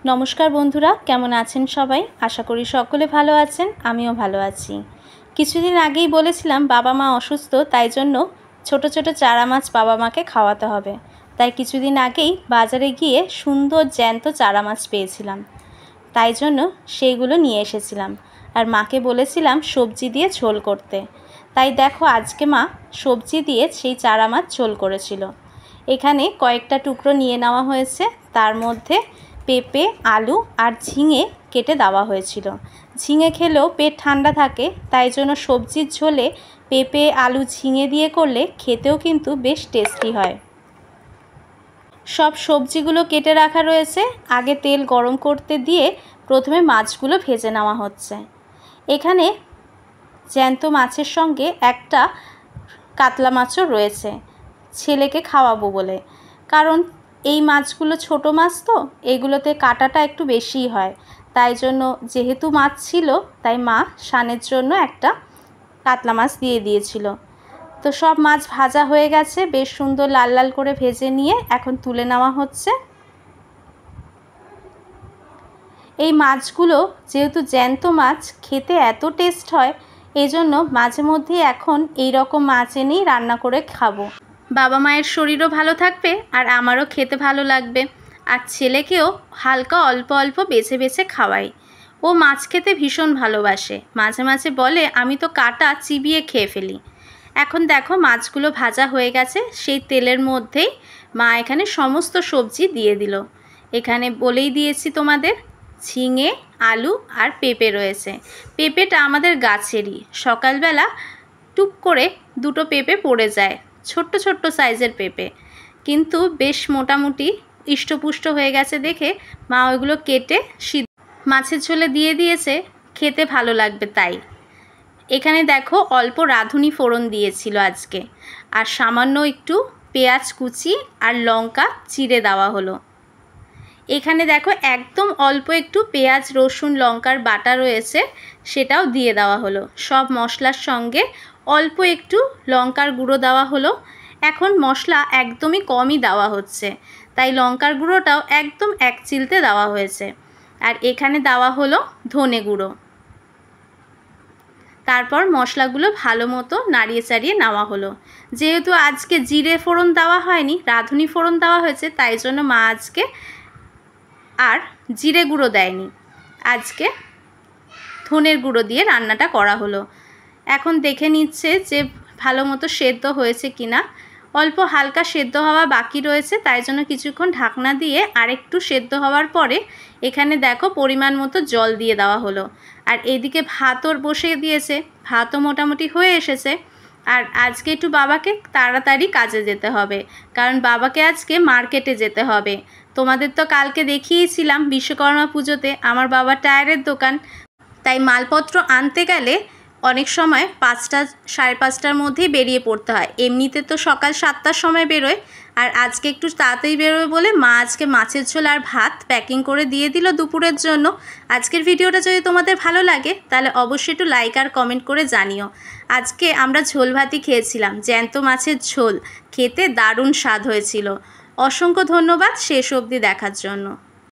नमस्कार बंधुरा केमन आছেন सबाई आशा करी सकले भालो आছেন आमिও भालो आছি। কিছুদিন আগেই বলেছিলাম বাবা মা অসুস্থ তাই জন্য ছোট ছোট চারা মাছ বাবা মাকে খাওয়াতে হবে। তাই কিছুদিন আগেই বাজারে গিয়ে সুন্দর জ্যান্ত চারা মাছ পেয়েছিলাম, তাই জন্য সেইগুলো নিয়ে এসেছিলাম আর মাকে বলেছিলাম সবজি দিয়ে ঝোল করতে। তাই দেখো আজকে মা সবজি দিয়ে সেই চারা মাছ ঝোল করেছিল। এখানে কয়েকটা টুকরো নিয়ে নেওয়া হয়েছে, তার মধ্যে পেঁপে আলু আর ঝিঙে কেটে দেওয়া হয়েছিল। ঝিঙে খেলেও পেট ঠান্ডা থাকে, তাই জন্য সবজির ঝোলে পেঁপে আলু ঝিঙে দিয়ে করলে খেতেও কিন্তু বেশ টেস্টি হয়। সব সবজিগুলো কেটে রাখা রয়েছে, আগে তেল গরম করতে দিয়ে প্রথমে মাছগুলো ভেজে নেওয়া হচ্ছে। এখানে জ্যান্ত মাছের সঙ্গে একটা কাতলা মাছও রয়েছে ছেলেকে খাওয়াবো বলে, কারণ এই মাছগুলো ছোট মাছ তো এগুলোতে কাঁটাটা একটু বেশিই হয়, তাই জন্য যেহেতু মাছ ছিল তাই মা শানের জন্য একটা কাতলা মাছ দিয়ে দিয়েছিল। তো সব মাছ ভাজা হয়ে গেছে, বেশ সুন্দর লাল লাল করে ভেজে নিয়ে এখন তুলে নেওয়া হচ্ছে। এই মাছগুলো যেহেতু জ্যান্ত মাছ খেতে এত টেস্ট হয়, এই জন্য মাঝে মধ্যে এখন এই রকম মাছ এনেই রান্না করে খাবো। বাবা মায়ের শরীরও ভালো থাকবে আর আমারও খেতে ভালো লাগবে, আর ছেলেকেও হালকা অল্প অল্প বেছে বেছে খাওয়াই। ও মাছ খেতে ভীষণ ভালোবাসে, মাঝে মাঝে বলে আমি তো কাঁটা চিবিয়ে খেয়ে ফেলি। এখন দেখো মাছগুলো ভাজা হয়ে গেছে, সেই তেলের মধ্যেই মা এখানে সমস্ত সবজি দিয়ে দিল। এখানে বলেই দিয়েছি তোমাদের ঝিঙে আলু আর পেঁপে রয়েছে। পেঁপেটা আমাদের গাছেরই, সকালবেলা টুপ করে দুটো পেঁপে পড়ে যায়, ছোট্ট ছোট্ট সাইজের পেঁপে, কিন্তু বেশ মোটামুটি ইষ্টপুষ্ট হয়ে গেছে দেখে মা ওইগুলো কেটে মাছের ঝোলে দিয়ে দিয়েছে, খেতে ভালো লাগবে তাই। এখানে দেখো অল্প রাঁধুনি ফোড়ন দিয়েছিল আজকে, আর সামান্য একটু পেঁয়াজ কুচি আর লঙ্কা চিড়ে দেওয়া হলো। এখানে দেখো একদম অল্প একটু পেঁয়াজ রসুন লঙ্কার বাটা রয়েছে, সেটাও দিয়ে দেওয়া হলো। সব মশলার সঙ্গে অল্প একটু লঙ্কার গুঁড়ো দেওয়া হলো। এখন মশলা একদমই কমই দেওয়া হচ্ছে, তাই লঙ্কার গুঁড়োটাও একদম এক চিলতে দেওয়া হয়েছে। আর এখানে দেওয়া হলো ধনে গুঁড়ো। তারপর মশলাগুলো ভালো মতো নাড়িয়ে চাড়িয়ে নেওয়া হলো। যেহেতু আজকে জিরে ফোড়ন দেওয়া হয়নি, রাঁধুনি ফোড়ন দেওয়া হয়েছে, তাই জন্য মা আজকে আর জিরে গুঁড়ো দেয়নি, আজকে ধনের গুঁড়ো দিয়ে রান্নাটা করা হলো। এখন দেখে নিচ্ছে যে ভালো মতো সেদ্ধ হয়েছে কিনা। অল্প হালকা সেদ্ধ হওয়া বাকি রয়েছে, তাই জন্য কিছুক্ষণ ঢাকনা দিয়ে আরেকটু সেদ্ধ হওয়ার পরে এখানে দেখো পরিমাণ মতো জল দিয়ে দেওয়া হলো। আর এদিকে ভাতও বসিয়ে দিয়েছে, ভাতও মোটামুটি হয়ে এসেছে। আর আজকে একটু বাবাকে তাড়াতাড়ি কাজে যেতে হবে, কারণ বাবাকে আজকে মার্কেটে যেতে হবে। তোমাদের তো কালকে দেখিয়েছিলাম বিশ্বকর্মা পুজোতে আমার বাবার টায়ারের দোকান, তাই মালপত্র আনতে গেলে অনেক সময় 5টা সাড়ে 5টার মধ্যেই বেরিয়ে পড়তে হয়। এমনিতে তো সকাল 7টার সময় বেরোয়, আর আজকে একটু তাড়াতাড়ি বেরোবে বলে মা আজকে মাছের ঝোল আর ভাত প্যাকিং করে দিয়ে দিল দুপুরের জন্য। আজকের ভিডিওটা যদি তোমাদের ভালো লাগে তাহলে অবশ্যই একটু লাইক আর কমেন্ট করে জানিও। আজকে আমরা ঝোল ভাতই খেয়েছিলাম, জ্যান্ত মাছের ঝোল, খেতে দারুণ স্বাদ হয়েছিল। অসংখ্য ধন্যবাদ শেষ অবধি দেখার জন্য।